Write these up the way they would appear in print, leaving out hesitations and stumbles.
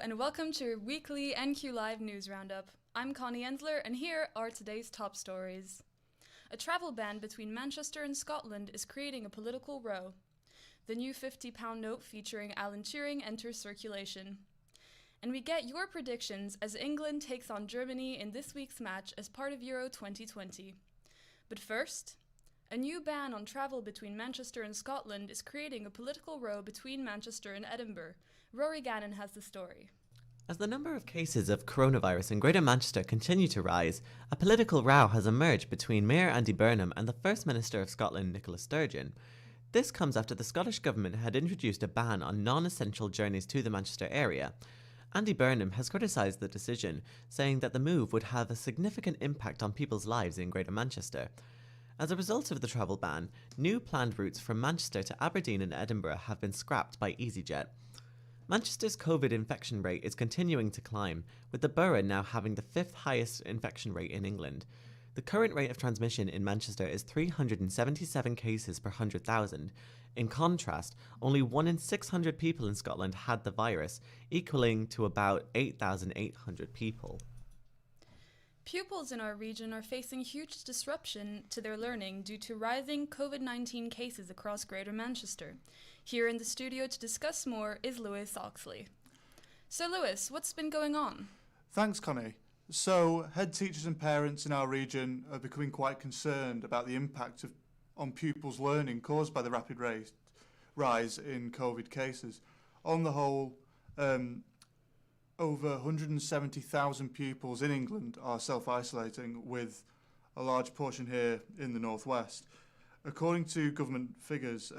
and welcome to your weekly NQ Live News Roundup. I'm Connie Ensler, and here are today's top stories. A travel ban between Manchester and Scotland is creating a political row. The new £50 note featuring Alan Turing enters circulation. And we get your predictions as England takes on Germany in this week's match as part of Euro 2020. But first, a new ban on travel between Manchester and Scotland is creating a political row between Manchester and Edinburgh. Rory Gannon has the story. As the number of cases of coronavirus in Greater Manchester continue to rise, a political row has emerged between Mayor Andy Burnham and the First Minister of Scotland, Nicola Sturgeon. This comes after the Scottish Government had introduced a ban on non-essential journeys to the Manchester area. Andy Burnham has criticised the decision, saying that the move would have a significant impact on people's lives in Greater Manchester. As a result of the travel ban, new planned routes from Manchester to Aberdeen and Edinburgh have been scrapped by EasyJet. Manchester's COVID infection rate is continuing to climb, with the borough now having the fifth highest infection rate in England. The current rate of transmission in Manchester is 377 cases per 100,000. In contrast, only 1 in 600 people in Scotland had the virus, equaling to about 8,800 people. Pupils in our region are facing huge disruption to their learning due to rising COVID-19 cases across Greater Manchester. Here in the studio to discuss more is LewisOxley. So Lewis, what's been going on? Thanks, Connie. So, head teachers and parents in our region are becoming quite concerned about the impact on pupils' learning caused by the rapid rise in COVID cases. On the whole, over 170,000 pupils in England are self-isolating, with a large portion here in the northwest. According to government figures,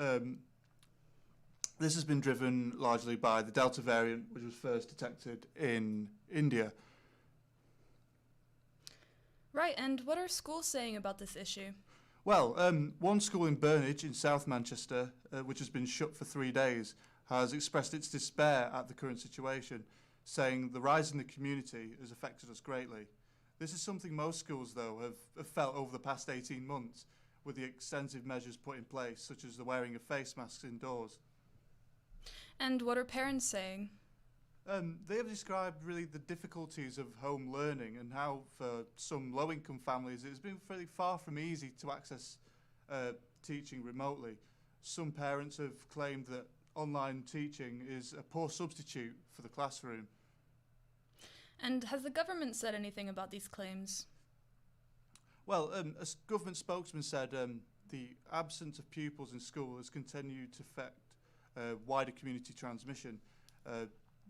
this has been driven largely by the Delta variant, which was first detected in India. Right, and what are schools saying about this issue? Well, one school in Burnage in South Manchester, which has been shut for 3 days, has expressed its despair at the current situation, saying the rise in the community has affected us greatly. This is something most schools, though, have felt over the past 18 months, with the extensive measures put in place, such as the wearing of face masks indoors. And what are parents saying? They have described really the difficulties of home learning and how for some low-income families it's been fairly far from easy to access teaching remotely. Some parents have claimed that online teaching is a poor substitute for the classroom. And has the government said anything about these claims? Well, a government spokesman said the absence of pupils in school has continued to affect wider community transmission.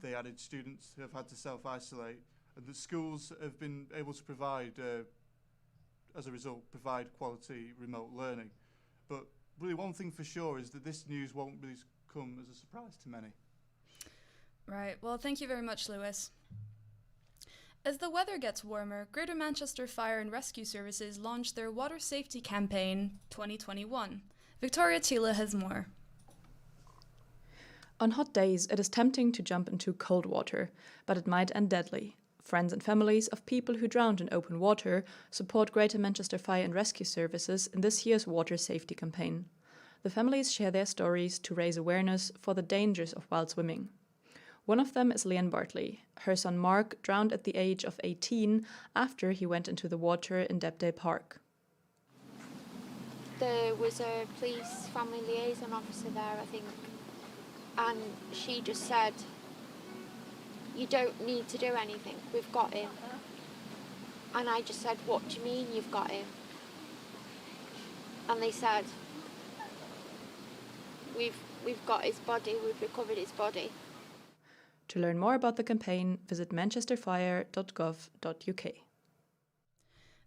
They added students who have had to self-isolate, and the schools have been able to provide, as a result, provide quality remote learning. But really one thing for sure is that this news won't really come as a surprise to many. Right, well, thank you very much, Lewis. As the weather gets warmer, Greater Manchester Fire and Rescue Services launched their Water Safety Campaign 2021. Victoria Tila has more. On hot days, it is tempting to jump into cold water, but it might end deadly. Friends and families of people who drowned in open water support Greater Manchester Fire and Rescue Services in this year's water safety campaign. The families share their stories to raise awareness for the dangers of wild swimming. One of them is Leanne Bartley. Her son Mark drowned at the age of 18 after he went into the water in Debday Park. There was a police family liaison officer there, I think, and she just said, "You don't need to do anything, we've got him." And I just said, "What do you mean you've got him?" And they said, We've got his body, we've recovered his body. To learn more about the campaign, visit manchesterfire.gov.uk.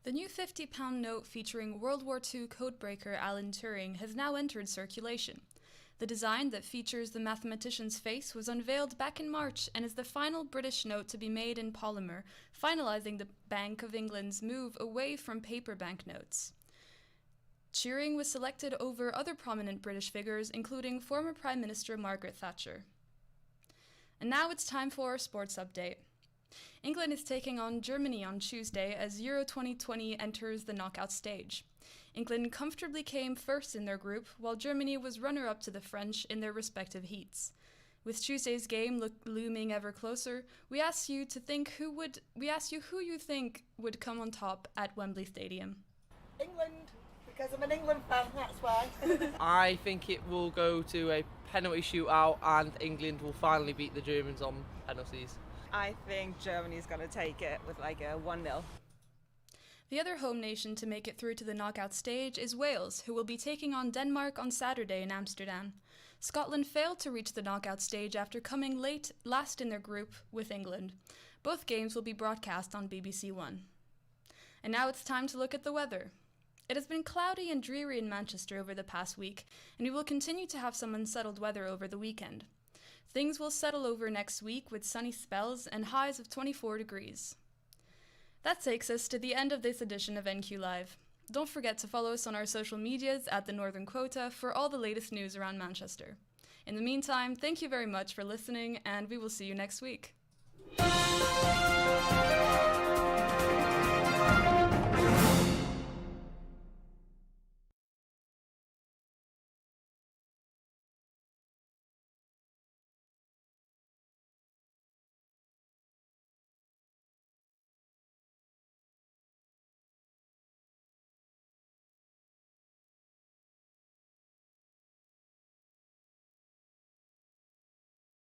The new £50 note featuring World War II codebreaker Alan Turing has now entered circulation. The design that features the mathematician's face was unveiled back in March and is the final British note to be made in polymer, finalising the Bank of England's move away from paper banknotes. Turing was selected over other prominent British figures, including former Prime Minister Margaret Thatcher. And now it's time for our sports update. England is taking on Germany on Tuesday as Euro 2020 enters the knockout stage. England comfortably came first in their group, while Germany was runner-up to the French in their respective heats. With Tuesday's game looming ever closer, we ask you who you think would come on top at Wembley Stadium. England, because I'm an England fan, that's why. I think it will go to a penalty shootout and England will finally beat the Germans on penalties. I think Germany's going to take it with like a 1-0. The other home nation to make it through to the knockout stage is Wales, who will be taking on Denmark on Saturday in Amsterdam. Scotland failed to reach the knockout stage after coming last in their group with England. Both games will be broadcast on BBC One. And now it's time to look at the weather. It has been cloudy and dreary in Manchester over the past week, and we will continue to have some unsettled weather over the weekend. Things will settle over next week with sunny spells and highs of 24 degrees. That takes us to the end of this edition of NQ Live. Don't forget to follow us on our social medias at the Northern Quota for all the latest news around Manchester. In the meantime, thank you very much for listening, and we will see you next week.